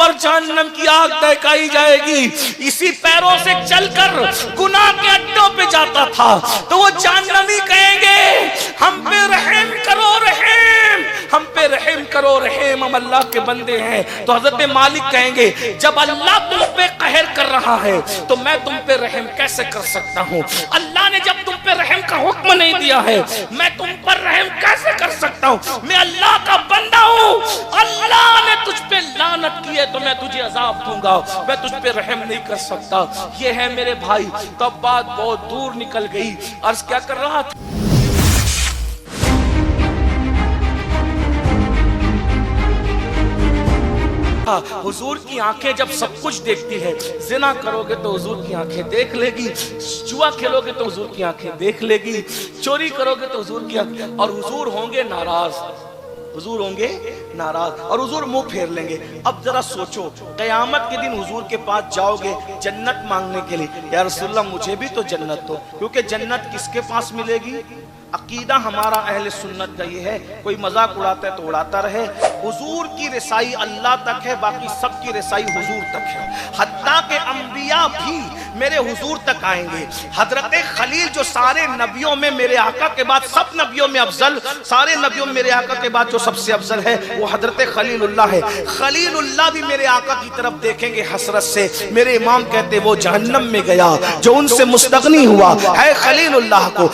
پر جہنم کی آگ دہکائی جائے گی. اسی پیروں سے چل کر گناہ کے اڈوں پہ جاتا تھا تو وہ جہنمی کہیں گے ہم پہ رحم کرو رحم، ہم پہ رحم کرو رحم، ہم اللہ کے بندے ہیں. تو حضرت مالک کہیں گے جب اللہ تم پہ قہر کر رہا ہے تو میں تم پہ رحم کیسے کر سکتا ہوں؟ اللہ نے جب تم پہ رحم کا حکم نہیں دیا ہے میں تم پر رحم کیسے کر سکتا ہوں؟ میں اللہ کا بندہ ہوں. اللہ نے تجھ پہ لعنت کی ہے تو میں تجھے عذاب دوں گا، میں تجھ پہ رحم نہیں کر سکتا. یہ ہے میرے بھائی. تب بات بہت دور نکل گئی. عرض کیا کر رہا تھا؟ حضور کی آنکھیں جب سب کچھ دیکھتی ہے، زنا کرو گے تو حضور کی آنکھیں دیکھ لے گی، جوا کھیلو گے تو حضور کی آنکھیں دیکھ لے گی، چوری کرو گے تو حضور کی آنکھیں، اور حضور ہوں گے ناراض، حضور ہوں گے ناراض اور حضور منہ پھیر لیں گے. اب ذرا سوچو قیامت کے دن حضور کے پاس جاؤ گے جنت مانگنے کے لیے، یا رسول اللہ مجھے بھی تو جنت دو. کیونکہ جنت کس کے پاس ملے گی؟ عقیدہ ہمارا اہل سنت کا یہ ہے. کوئی مذاق اڑاتا ہے تو اڑاتا رہے. حضور کی رسائی اللہ تک ہے، باقی سب کی رسائی حضور تک ہے. حتیٰ کہ انبیاء بھی میرے حضور تک آئیں گے. حضرت خلیل جو سارے نبیوں میں میرے آقا کے بعد سب نبیوں میں افضل، سارے نبیوں میں میرے آقا کے بعد جو سب سے افضل ہے وہ حضرت خلیل اللہ ہے. خلیل اللہ بھی میرے آقا کی طرف دیکھیں گے حسرت سے. میرے امام کہتے وہ جہنم میں گیا جو ان سے مستغنی ہوا ہے خلیل اللہ کو.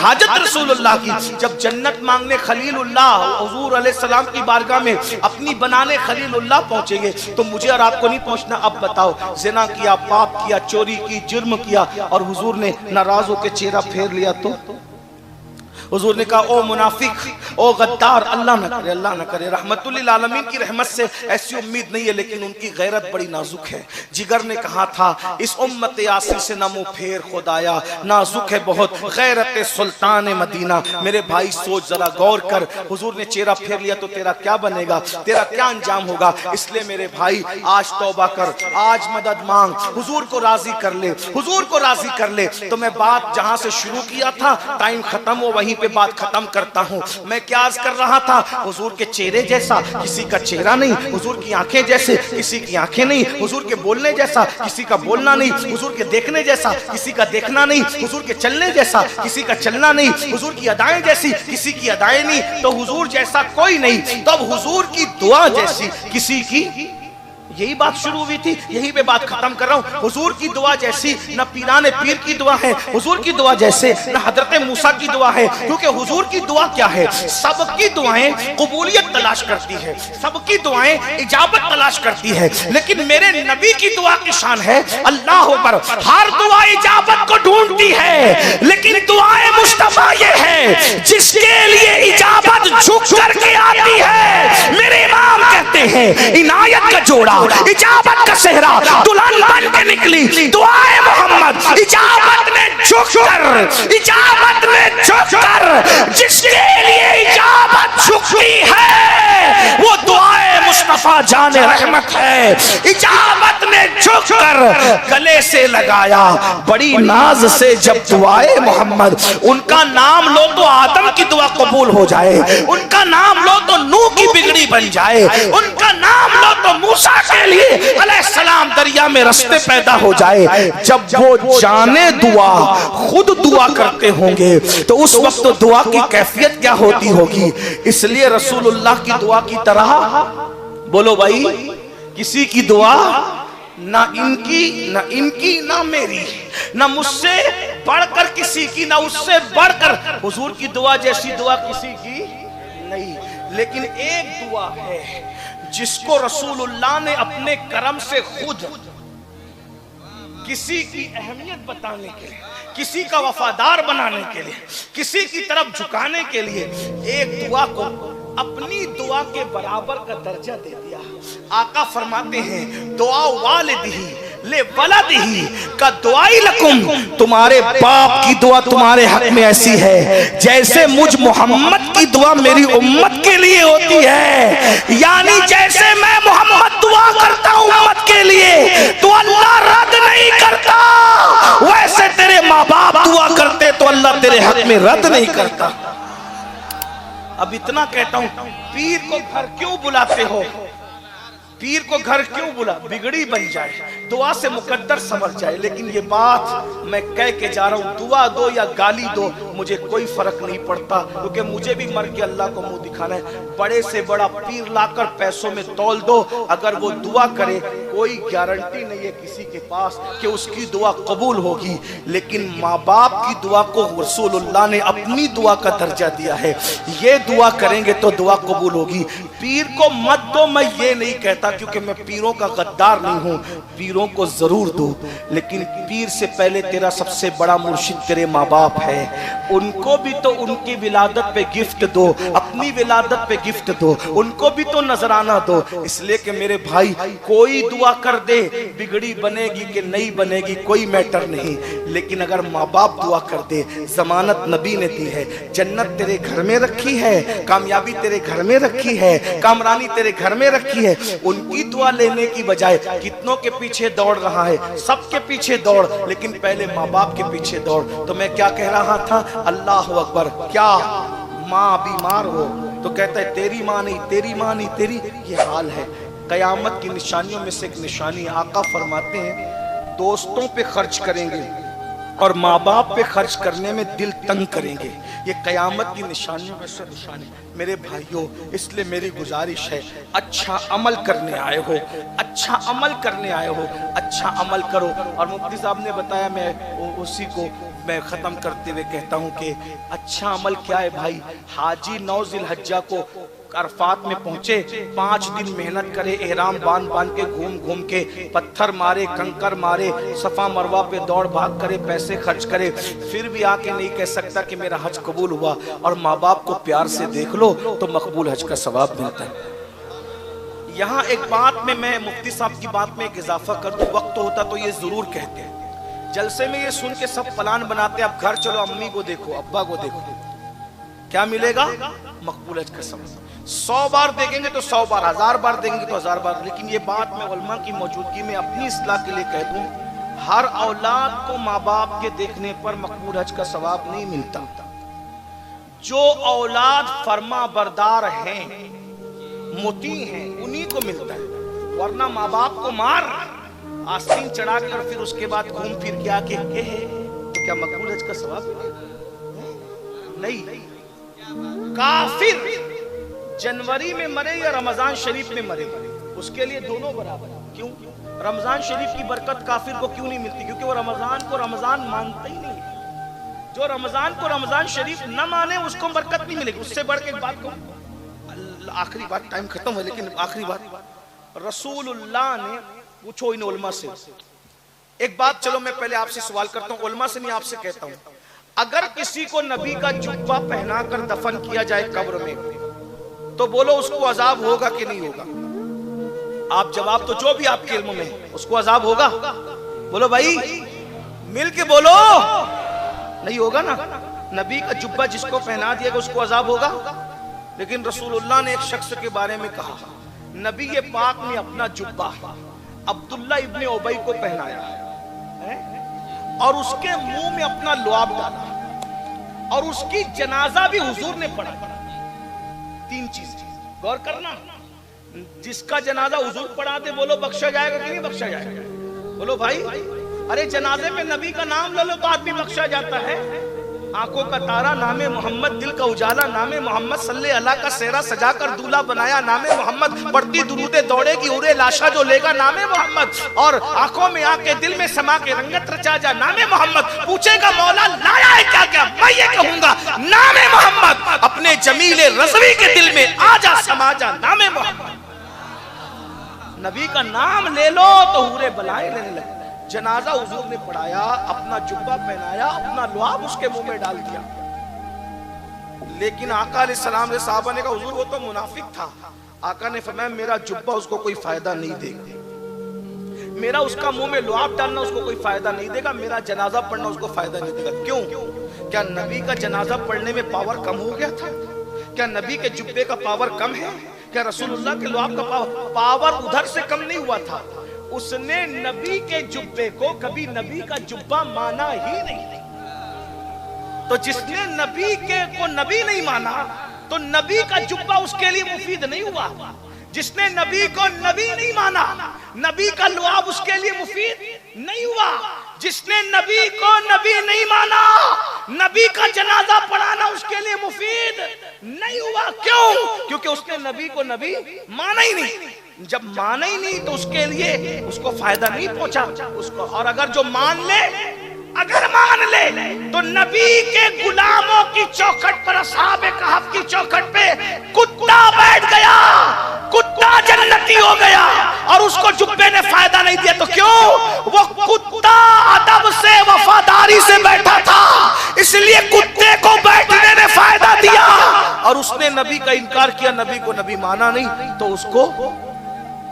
حاجت رسول اللہ کی جب جنت مانگنے خلیل اللہ حضور علیہ السلام کی بارگاہ میں اپنی بنانے خلیل اللہ پہنچیں گے تو مجھے اور آپ کو نہیں پہنچنا. اب بتاؤ زنا کیا، پاپ کیا، چوری کی، جرم کیا اور حضور نے ناراض ہو کے چہرہ پھیر لیا تو حضور نے کہا او منافق، او غدار، اللہ نہ کرے، اللہ نہ کرے. رحمت للعالمین کی رحمت سے ایسی امید نہیں ہے لیکن ان کی غیرت بڑی نازک ہے. جگر نے کہا تھا اس امت یاسر سے نہ منہ پھیر خدایا، نازک ہے بہت غیرت سلطان مدینہ. میرے بھائی سوچ ذرا غور کر، حضور نے چہرہ پھیر لیا تو تیرا کیا بنے گا، تیرا کیا انجام ہوگا؟ اس لیے میرے بھائی آج توبہ کر، آج مدد مانگ، حضور کو راضی کر لے، حضور کو راضی کر لے. تو میں بات جہاں سے شروع کیا تھا ٹائم ختم ہو وہیں پہ بات ختم کرتا ہوں. میں کیا عرض کر رہا تھا؟ حضور کے چہرے جیسا کسی کا چہرہ نہیں، حضور کی آنکھیں جیسے کسی کی آنکھیں نہیں، حضور کے بولنے جیسا کسی کا بولنا نہیں، حضور کے دیکھنے جیسا کسی کا دیکھنا نہیں، حضور کے چلنے جیسا کسی کا چلنا نہیں، حضور کی ادائیں جیسی کسی کی ادائیں نہیں. تو حضور جیسا کوئی نہیں، تو اب حضور کی دعا جیسی کسی کی، یہی بات شروع ہوئی تھی، یہی پہ بات ختم کر رہا ہوں. حضور کی دعا جیسی نہ پیران پیر کی دعا ہے، حضور کی دعا جیسے نہ حضرت موسیٰ کی دعا ہے. کیونکہ حضور کی دعا کیا ہے؟ سب کی دعائیں قبولیت تلاش کرتی ہے، سب کی دعائیں اجابت تلاش کرتی ہے، لیکن میرے نبی کی دعا کی شان ہے اللہ پر ہر دعا اجابت کو ڈھونڈتی ہے، لیکن دعائے مصطفیٰ یہ ہے جس کے لیے اجابت جھک کر کے آتی ہے. میرے امام کہتے ہیں عنایت کا جوڑا، اجابت کا صحرا دلہن بن کے نکلی دعائے محمد. اجابت میں جھک کر، اجابت میں جھک کر جس کے لیے اجابت جھکتی ہے وہ دعائے مصطفیٰ جان رحمت ہے. اجابت میں جھک کر گلے سے لگایا بڑی ناز سے جب دعائے محمد. ان کا نام لو تو آدم کی دعا قبول ہو جائے، ان کا نام لو تو نوح کی بگڑی بن جائے، ان کا نام لو تو موسیٰ کے لیے علیہ السلام دریا میں رستے پیدا ہو جائے. جب وہ جانے دعا خود دعا کرتے ہوں گے تو اس وقت دعا کی کیفیت کیا ہوتی ہوگی. اس لیے رسول اللہ کی دعا کی طرح بولو بھائی کسی کی دعا نہ ان کی نہ میری، نہ مجھ سے بڑھ کر کسی کی، نہ اس سے بڑھ کر حضور کی دعا جیسی دعا کسی کی نہیں. لیکن ایک دعا ہے جس کو رسول اللہ نے اپنے کرم سے خود کسی کی اہمیت بتانے کے لیے، کسی کا وفادار بنانے کے لیے، کسی کی طرف جھکانے کے لیے ایک دعا کو اپنی دعا کے برابر کا درجہ دے دیا. آقا فرماتے ہیں دعا والدہی لے ولدہی کا دعائی لکم، تمہارے باپ کی دعا تمہارے حق میں ایسی ہے جیسے مجھ محمد کی دعا میری امت کے لیے ہوتی ہے. یعنی جیسے میں محمد دعا کرتا ہوں امت کے لیے تو اللہ رد نہیں کرتا، ویسے تیرے ماں باپ دعا کرتے تو اللہ تیرے حق میں رد نہیں کرتا. اب اتنا کہتا ہوں پیر کو گھر کیوں بلاتے ہو؟ پیر کو گھر کیوں بلا؟ بگڑی بن جائے، دعا سے مقدر سنور جائے. لیکن یہ بات میں کہہ کے جا رہا ہوں، دعا دو یا گالی دو مجھے کوئی فرق نہیں پڑتا، کیونکہ مجھے بھی مر کے اللہ کو منہ دکھانا ہے. بڑے سے بڑا پیر لا کر پیسوں میں تول دو، اگر وہ دعا کرے کوئی گارنٹی نہیں ہے کسی کے پاس کہ اس کی دعا قبول ہوگی. لیکن ماں باپ کی دعا کو رسول اللہ نے اپنی دعا کا درجہ دیا ہے. یہ دعا کریں گے تو دعا قبول ہوگی. پیر کو مت دو میں یہ نہیں کہتا، کیونکہ میں پیروں کا غدار نہیں ہوں. پیروں کو ضرور دو، لیکن پیر سے پہلے تیرا سب سے بڑا مرشد تیرے ماں باپ ہے. ان کو بھی تو ان کی ولادت پہ گفٹ دو، اپنی ولادت پہ گفٹ دو، ان کو بھی تو نذرانہ دو. اس لیے کہ میرے بھائی کوئی دعا کر دے، بگڑی بنے گی کہ نہیں بنے گی کوئی میٹر نہیں. لیکن اگر ماں باپ دعا کر دے، ضمانت نبی نے دی ہے، جنت تیرے گھر میں رکھی ہے، کامیابی تیرے گھر میں رکھی ہے، کامرانی تیرے گھر میں رکھی ہے. ان کی دعا لینے کی بجائے کتنوں کے پیچھے دوڑ رہا ہے، سب کے پیچھے دوڑ، لیکن پہلے ماں باپ کے پیچھے دوڑ. تو میں کیا کہہ رہا تھا؟ اللہ اکبر. کیا ماں بیمار ہو تو کہتا ہے تیری ماں نہیں، تیری ماں نہیں، تیری. یہ حال ہے. قیامت کی نشانیوں میں سے ایک نشانی آقا فرماتے ہیں دوستوں پہ خرچ کریں گے اور ماں باپ پہ خرچ کرنے میں دل تنگ کریں گے. یہ قیامت کی نشانیوں میں سے نشانی. میرے بھائیوں، اس لیے میری گزارش ہے، اچھا عمل کرنے آئے ہو، اچھا عمل کرنے آئے ہو، اچھا عمل کرو. اور مفتی صاحب نے بتایا، میں اسی کو میں ختم کرتے ہوئے کہتا ہوں کہ اچھا عمل کیا ہے بھائی؟ حاجی 9 ذی الحجہ کو عرفات میں پہنچے، 5 دن محنت کرے، احرام باندھ کے گھوم گھوم کے پتھر مارے، کنکر مارے، صفا مروہ پہ دوڑ بھاگ کرے، پیسے خرچ کرے، پھر بھی آ کے نہیں کہہ سکتا کہ میرا حج قبول ہوا. اور ماں باپ کو پیار سے دیکھ لو تو مقبول حج کا ثواب ملتا ہے. یہاں ایک بات میں مفتی صاحب کی بات میں ایک اضافہ کر دوں، وقت ہوتا تو یہ ضرور کہتے ہیں. جلسے میں یہ سن کے سب پلان بناتے ہیں اب گھر چلو، امی کو دیکھو، ابا کو دیکھو. کیا ملے گا؟ مقبول حج کا ثواب. 100 بار دیکھیں گے تو 100 بار، 1000 بار دیکھیں گے تو 1000 بار. لیکن یہ بات میں علماء کی موجودگی میں اپنی اصلاح کے لیے کہہ دوں، ہر اولاد کو ماں باپ کے دیکھنے پر مقبول حج کا ثواب نہیں ملتا. جو اولاد فرما بردار ہیں، مطیع ہیں، انہی کو ملتا ہے. ورنہ ماں باپ کو مار، آستین چڑھا کر پھر اس کے بعد گھوم پھر کے آکے تو کیا مقبول حج کا ثواب نہیں؟ کافر جنوری میں مرے یا رمضان شریف میں مرے، اس کے لیے دونوں برابر. کیوں؟ رمضان شریف کی برکت کافر کو کیوں نہیں ملتی؟ کیونکہ وہ رمضان کو رمضان مانتا ہی نہیں. جو رمضان کو رمضان شریف نہ مانے اس کو برکت نہیں ملے گی. اس سے بڑھ کے ایک بات کو، آخری بات، ٹائم ختم ہے لیکن آخری بات، رسول اللہ نے پوچھو ان علماء سے ایک بات. چلو میں پہلے آپ سے سوال کرتا ہوں، علماء سے نہیں آپ سے کہتا ہوں. اگر کسی کو نبی کا جبہ پہنا کر دفن کیا جائے قبر میں تو بولو اس کو عذاب ہوگا کہ نہیں ہوگا؟ آپ جواب تو جو بھی آپ کے علم میں ہے، اس کو عذاب ہوگا؟ بولو بھائی، مل کے بولو. نہیں ہوگا نا. نبی کا جبہ جس کو پہنا دیا گا اس کو عذاب ہوگا. لیکن رسول اللہ نے ایک شخص کے بارے میں کہا، نبی پاک نے اپنا جبہ عبداللہ ابن ابی کو پہنایا اور اس کے منہ میں اپنا لعاب ڈالا اور اس کی جنازہ بھی حضور نے پڑھا. 3 چیز غور کرنا. جس کا جنازہ حضور پڑھا دے بولو بخشا جائے گا کہ نہیں بخشا جائے گا؟ بولو بھائی. ارے جنازے میں نبی کا نام لے لو تو آدمی بخشا جاتا ہے. آنکھوں کا تارا نام محمد، دل کا اجالا نام محمد، صلی اللہ کا سہرا سجا کر دولہا بنایا نام محمد، پڑھتی درود دوڑے گی اڑے لاشا جو لے گا نام محمد، اور آنکھوں میں آ کے دل میں سما کے رنگت رچا جا نام محمد. پوچھے گا مولا لایا ہے کیا کیا؟ میں یہ کہوں گا نام محمد. اپنے جمیل رضوی کے دل میں آ جا سما جا نام محمد. نبی کا نام لے لو تو حورے بلائیں لینے لگے. جنازہ حضور نے پڑھایا، اپنا جبہ پہنایا، اپنا لعاب اس کے منہ میں ڈال دیا. لیکن آقا علیہ السلام نے صحابہ نے کہا حضور وہ تو منافق تھا. آقا نے فرمایا میرا جبہ اس کو کوئی فائدہ نہیں دے گا، میرا اس کا منہ میں لعاب ڈالنا اس کو کوئی فائدہ نہیں دے گا، میرا جنازہ پڑھنا اس کو فائدہ نہیں دے گا. کیوں؟ کیا نبی کا جنازہ پڑھنے میں پاور کم ہو گیا تھا؟ کیا نبی کے جبے کا پاور کم ہے؟ کیا رسول اللہ کے لعاب کا پاور ادھر سے کم نہیں ہوا تھا؟ اس نے نبی کے جبے کو کبھی نبی کا جبہ مانا ہی نہیں. تو جس نے نبی کو نبی نہیں مانا تو نبی کا جبہ اس کے لیے مفید نہیں ہوا. جس نے نبی کو نبی نہیں مانا، نبی کا لعاب اس کے لیے مفید نہیں ہوا۔ جس نے نبی کو نبی نہیں مانا، نبی کا جنازہ پڑھانا اس کے لیے مفید نہیں ہوا۔ کیوں؟ کیونکہ اس نے نبی کو نبی مانا ہی نہیں۔ جب مانا ہی نہیں تو اس کے لیے اس کو فائدہ نہیں پہنچا اس کو۔ اور اگر جو مان لے تو نبی کے غلاموں کی چوکھٹ پر، اصحاب کہف کی چوکھٹ پہ کتا بیٹھ گیا، کتا جنتی ہو گیا، اور اس کو جبے نے فائدہ نہیں دیا۔ تو کیوں؟ وہ کتا ادب سے وفاداری سے بیٹھا تھا، اس لیے کتے کو بیٹھنے نے فائدہ دیا، اور اس نے نبی کا انکار کیا، نبی کو نبی مانا نہیں تو اس کو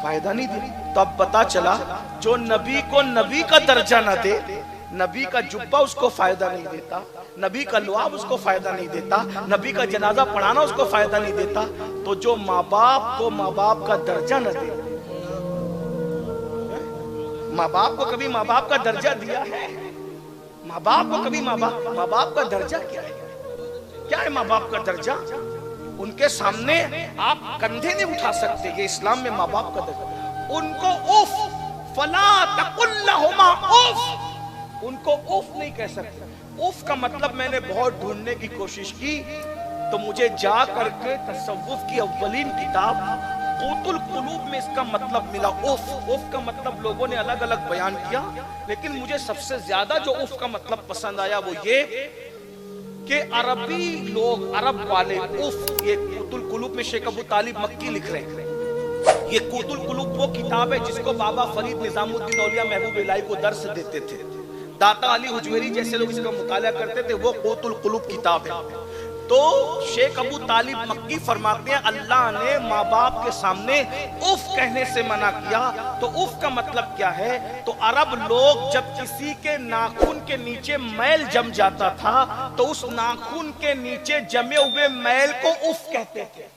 فائدہ نہیں دیا۔ تو اب پتا چلا جو نبی کو نبی کا درجہ نہ دے، نبی کا جبہ اس کو فائدہ نہیں دیتا، نبی کا لعاب اس کو فائدہ نہیں دیتا، نبی کا جنازہ پڑھانا اس کو فائدہ نہیں دیتا، تو جو ماں باپ کو ماں باپ کا درجہ نہ دے، ماں باپ کو کبھی ماں باپ کا درجہ دیا ہے؟ ماں باپ کو کبھی ماں باپ کا درجہ کیا ہے؟ کیا ہے ماں باپ کا درجہ؟ ان کے سامنے آپ کندھے نہیں اٹھا سکتے، یہ اسلام میں ماں باپ کا درجہ۔ ان کو اف فلا تقل لہما اف، ان کو اف نہیں کہہ سکتے۔ اف کا مطلب میں نے بہت ڈھونڈنے کی کوشش کی تو مجھے جا کر کے تصوف کی اولین کتاب قوت القلوب میں اس کا مطلب ملا۔ اف کا مطلب لوگوں نے الگ الگ بیان کیا، لیکن مجھے سب سے زیادہ جو اف کا مطلب پسند آیا وہ یہ کہ عربی لوگ، عرب والے اف، یہ قوت القلوب میں شیخ ابو طالب مکی لکھ رہے ہیں۔ یہ قوت القلوب وہ کتاب ہے جس کو بابا فرید نظام الدین اولیاء محبوب الہی کو درس دیتے تھے، داتا علی حجویری جیسے لوگ اس کا مطالعہ کرتے تھے، وہ قوت القلوب کتاب ہے۔ تو شیخ ابو طالب مکی فرماتے ہیں اللہ نے ماں باپ کے سامنے اف کہنے سے منع کیا۔ تو اف کا مطلب کیا ہے؟ تو عرب لوگ جب کسی کے ناخن کے نیچے میل جم جاتا تھا تو اس ناخن کے نیچے جمے ہوئے میل کو اف کہتے تھے۔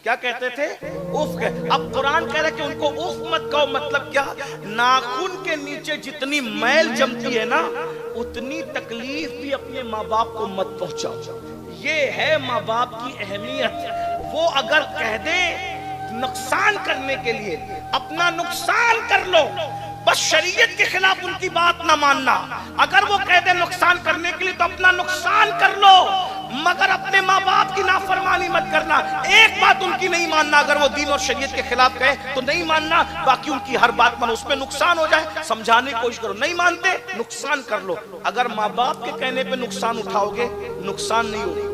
کیا کہتے تھے؟ اف کہتے۔ اب قرآن کہہ رہا ہے کہ ان کو اف مت کہو، مطلب کیا؟ ناخن کے نیچے جتنی میل جمتی ہے نا، اتنی تکلیف بھی اپنے ماں باپ کو مت پہنچاؤ۔ یہ ہے ماں باپ کی اہمیت۔ وہ اگر کہہ دے نقصان کرنے کے لیے اپنا نقصان کر لو، بس شریعت کے خلاف ان کی بات نہ ماننا۔ اگر وہ کہہ دے نقصان کرنے کے لیے تو اپنا نقصان کر لو، مگر اپنے ماں باپ کی نافرمانی مت کرنا۔ ایک بات ان کی نہیں ماننا، اگر وہ دین اور شریعت کے خلاف کہے تو نہیں ماننا، باقی ان کی ہر بات مانو، اس میں نقصان ہو جائے سمجھانے کی کوشش کرو، نہیں مانتے نقصان کر لو۔ اگر ماں باپ کے کہنے پہ نقصان اٹھاؤ گے نقصان نہیں ہوگا،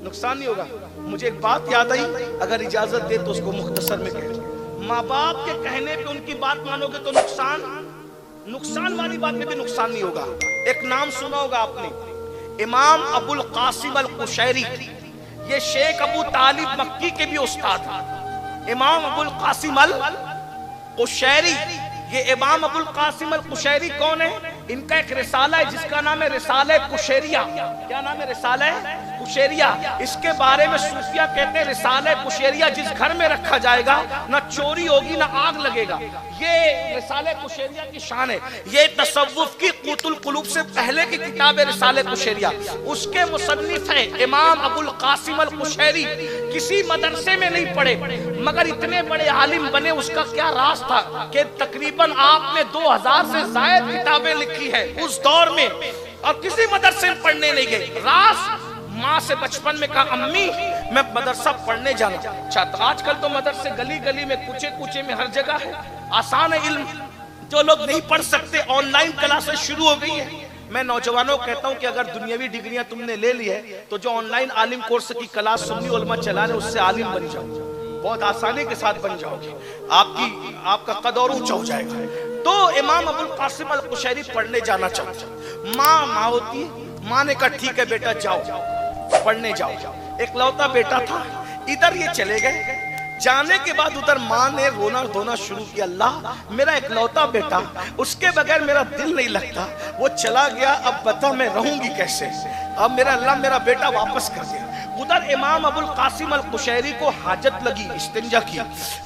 نقصان نہیں ہوگا۔ مجھے ایک بات یاد آئی، اگر اجازت دے تو اس کو مختصر میں کہہ دوں۔ ماں باپ کے کہنے پہ ان کی بات مانو گے تو نقصان والی بات میں بھی نقصان نہیں ہوگا۔ ایک نام سنا ہوگا آپ نے، امام ابو القاسم القشیری، یہ شیخ ابو طالب مکی کے بھی استاد ہیں۔ امام ابو القاسم القشیری، یہ امام ابو القاسم القشیری کون ہے؟ ان کا ایک رسالہ ہے جس کا نام ہے رسالہ قشیریہ۔ کیا نام ہے؟ رسالہ قشیریہ۔ اس کے بارے میں صوفیہ کہتے ہیں رسالہ قشیریہ جس گھر میں رکھا جائے گا نہ چوری ہوگی نہ آگ لگے گا۔ یہ رسالہ قشیریہ کی شان ہے۔ یہ تصوف کی قوت القلوب سے پہلے کی کتاب ہے رسالہ قشیریہ۔ اس کے مصنف ہیں امام ابو القاسم القشیری۔ کسی مدرسے میں نہیں پڑھے مگر اتنے بڑے عالم بنے۔ اس کا کیا راز تھا کہ تقریباً آپ نے 2000 سے زائد کتابیں لکھی ہے اس دور میں، اور کسی مدرسے میں پڑھنے نہیں گئے۔ راز ماں سے بچپن میں کہا امی میں مدرسہ پڑھنے جانا چاہتا۔ آج کل تو مدرسے گلی گلی میں، کوچے کوچے میں، ہر جگہ ہے، آسان ہے علم۔ جو لوگ نہیں پڑھ سکتے آن لائن کلاسیں شروع ہو گئی ہیں۔ میں نوجوانوں کو کہتا ہوں کہ اگر دنیاوی ڈگریاں تم نے لے لی ہے تو جو آن لائن عالم کورس کی کلاس سنی علماء چلا رہے اس سے عالم بن جاؤ، بہت آسانی کے ساتھ بن جاؤ گے، آپ کا قد اور اونچا ہو جائے گا۔ تو امام ابو القاسم القشیری پڑھنے جانا چاہتا۔ ماں ہوتی ہے، ماں نے کہا ٹھیک ہے بیٹا جاؤ پڑھنے جاؤ۔ ایک لوتا بیٹا تھا، ادھر یہ چلے گئے۔ جانے کے بعد ادھر ماں نے رونا دھونا شروع کیا، اللہ میرا ایک لوتا بیٹا، اس کے بغیر میرا دل نہیں لگتا، وہ چلا گیا، اب بتا میں رہوں گی کیسے؟ اب میرا بیٹا واپس کر دیا۔ ادھر امام ابو القاسم القشیری کو حاجت لگی، استنجا کی۔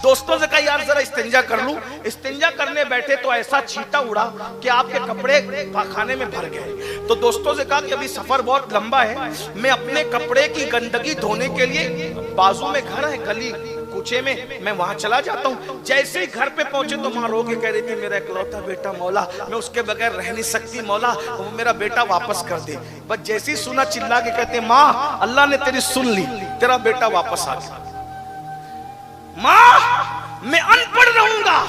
دوستوں سے کہا یار ذرا استنجا کر لوں۔ استنجا کرنے بیٹھے تو ایسا چھینٹا اڑا کہ آپ کے کپڑے پاخانے میں بھر گئے۔ تو دوستوں سے کہا کہ ابھی سفر بہت لمبا ہے، میں اپنے کپڑے کی گندگی دھونے کے لیے، بازو میں گھر ہے، گلی کوچے میں میں وہاں چلا جاتا ہوں. جیسے ہی گھر پہ پہنچے تو ماں رو کے کہہ رہی تھی میرا اکلوتا بیٹا مولا, میں اس کے بغیر رہ نہیں سکتی مولا, وہ میرا بیٹا واپس کر دے. بس جیسے ہی سنا چلا کے کہتے ماں اللہ نے تیری سن لی, تیرا بیٹا واپس آ گیا. ماں میں ان پڑھ رہوں گا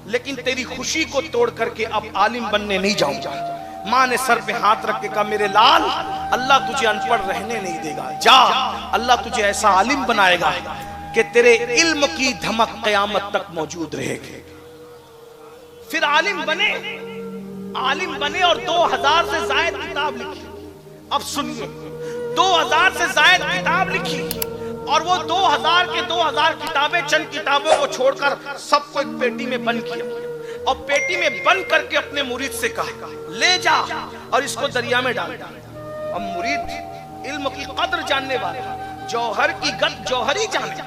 لیکن تیری خوشی کو توڑ کر کے اب عالم بننے نہیں جاؤں گا. ماں نے سر پہ ہاتھ رکھ کے کہا میرے لال اللہ تجھے ان پڑھ رہنے نہیں دے گا, جا اللہ تجھے ایسا عالم بنائے گا کہ تیرے علم کی دھمک قیامت تک موجود رہے گی. پھر عالم بنے اور 2000 سے زائد کتاب لکھی. اب سنیے 2000 سے زائد کتاب لکھی اور وہ 2000 کے 2000 کتابیں چند کتابوں کو چھوڑ کر سب کو ایک پیٹی میں بند کیا اور پیٹی میں بند کر کے اپنے مرید سے کہا لے جا اور اس کو دریا میں ڈال. اب مرید علم کی قدر جاننے والا, جوہر کی قدر جوہری جانتے,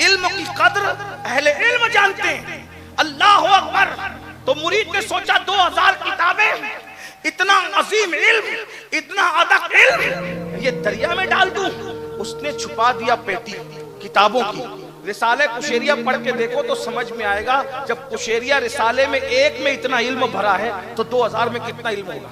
علم کی قدر اہل علم جانتے ہیں. اللہ اکبر. تو مرید نے سوچا 2000 کتابیں, اتنا عظیم علم, اتنا ادق علم, یہ دریا میں ڈال دوں. اس نے چھپا دیا پیٹی کتابوں کی. رسالہ قشیریہ پڑھ کے دیکھو تو سمجھ میں آئے گا, جب قشیریہ رسالے میں ایک میں اتنا علم بھرا ہے تو 2000 میں کتنا علم ہوگا.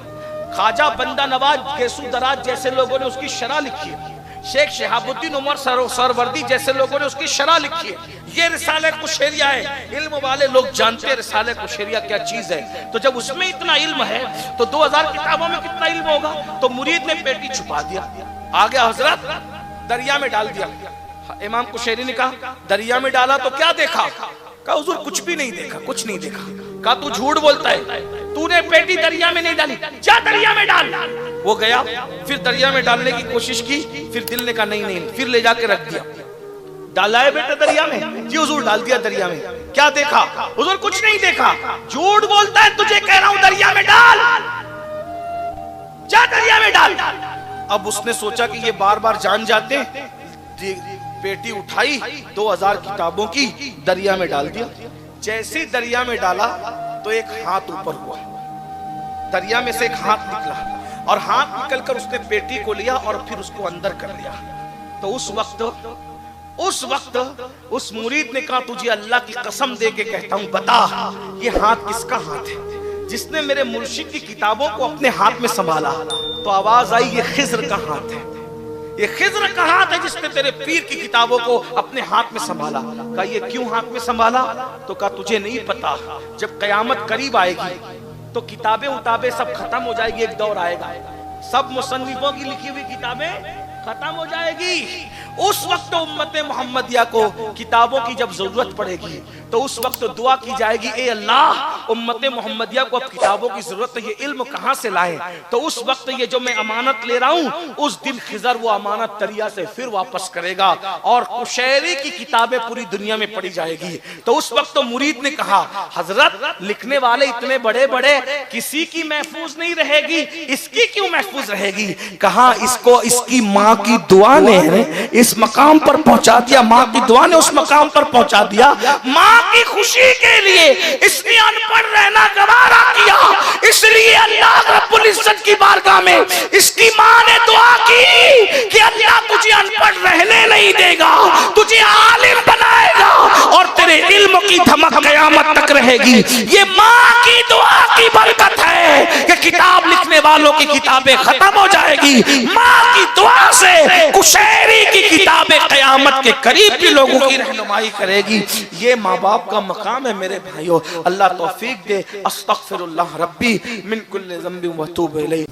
خواجہ بندہ نواز گیسو دراز جیسے لوگوں نے اس کی شرح لکھی ہے, شیخ شہاب الدین عمر سروردی جیسے لوگوں نے اس کی شرح لکھی ہے. یہ رسالہ قشیریہ ہے, علم والے لوگ جانتے ہیں رسالہ قشیریہ کیا چیز ہے. تو جب اس میں اتنا علم ہے تو 2000 کتابوں میں کتنا علم ہوگا. تو مرید نے پیٹی چھپا دیا, آ گیا حضرت دریا میں ڈال دیا. امام قشیری نے کہا دریا میں ڈالا تو کیا دیکھا؟ کہا حضور کچھ بھی نہیں دیکھا, کچھ نہیں دیکھا. کہا تو جھوٹ بولتا ہے, تو نے پیٹی دریا میں نہیں ڈالی, جا دریا میں ڈال. وہ گیا, پھر دریا میں ڈالنے کی کوشش کی, پھر دل نے کہا نہیں, پھر لے جا کے رکھ دیا. ڈالا ہے بیٹا دریا میں؟ جی حضور ڈال دیا دریا میں. کیا دیکھا؟ حضور کچھ نہیں دیکھا. جھوٹ بولتا ہے, تجھے کہہ رہا ہوں دریا میں ڈال, جا دریا میں ڈال. اب اس نے سوچا کہ یہ بار بار جان جاتے ہیں, پیٹی اٹھائی 2000 کتابوں کی دریا میں ڈال دیا. جیسے دریا میں ڈالا تو ایک ہاتھ اوپر ہوا, دریا میں سے ایک ہاتھ نکلا اور ہاتھ نکل کر اس نے پیٹی کو لیا اور پھر اس کو اندر کر لیا. تو اس وقت اس مرید نے کہا تجھے اللہ کی قسم دے کے کہتا ہوں بتا یہ ہاتھ کس کا ہاتھ ہے جس نے میرے مرشد کی کتابوں کو اپنے ہاتھ میں سنبھالا. تو آواز آئی یہ خضر کا ہاتھ ہے, یہ خضر کا ہاتھ ہے جس نے تیرے پیر کی کتابوں کو اپنے ہاتھ میں سنبھالا. کہا یہ کیوں ہاتھ میں سنبھالا؟ تو کہا تجھے نہیں پتا, جب قیامت قریب آئے گی تو کتابیں اتابیں سب ختم ہو جائے گی, ایک دور آئے گا سب مصنفوں کی لکھی ہوئی کتابیں ختم ہو جائے گی. اس وقت امت محمدیہ کو کتابوں کی جب ضرورت پڑے گی تو اس وقت دعا کی جائے گی اے اللہ امت محمدیہ کو اب کتابوں کی ضرورت ہے, یہ علم کہاں سے لائیں. تو اس وقت یہ جو میں امانت لے رہا ہوں اس دن خضر وہ امانت دریا سے پھر واپس کرے گا اور قشیری کی کتابیں پوری دنیا میں پڑھی جائے گی. تو اس وقت مرید نے کہا حضرت لکھنے والے اتنے بڑے بڑے, کسی کی محفوظ نہیں رہے گی, اس کی کیوں محفوظ رہے گی؟ کہا اس کو اس کی ماں کی دعا نے اس مقام پر پہنچا دیا, ماں کی دعا نے اس مقام پر پہنچا دیا. ماں کی خوشی کے لیے اس نے ان پڑھ رہنا گوارا کیا, اس لیے اللہ رب العزت کی بارگاہ میں اس کی ماں نے دعا کی کہ اللہ تجھے ان پڑھ رہنے نہیں دے گا, تجھے عالم بنائے گا اور تیرے علم کی دھمک قیامت تک رہے گی. یہ ماں کی دعا کی برکت ہے کہ کتاب لکھنے والوں کی کتابیں ختم ہو جائے گی. ماں کی دعا سے قشیری کی کتابیں قیامت کے قریب بھی لوگوں کی رہنمائی کرے گی. یہ ماں باپ کا مقام ہے میرے بھائیوں. اللہ توفیق دے. استغفر اللہ ربی من کل ذنب و اتوب الیہ.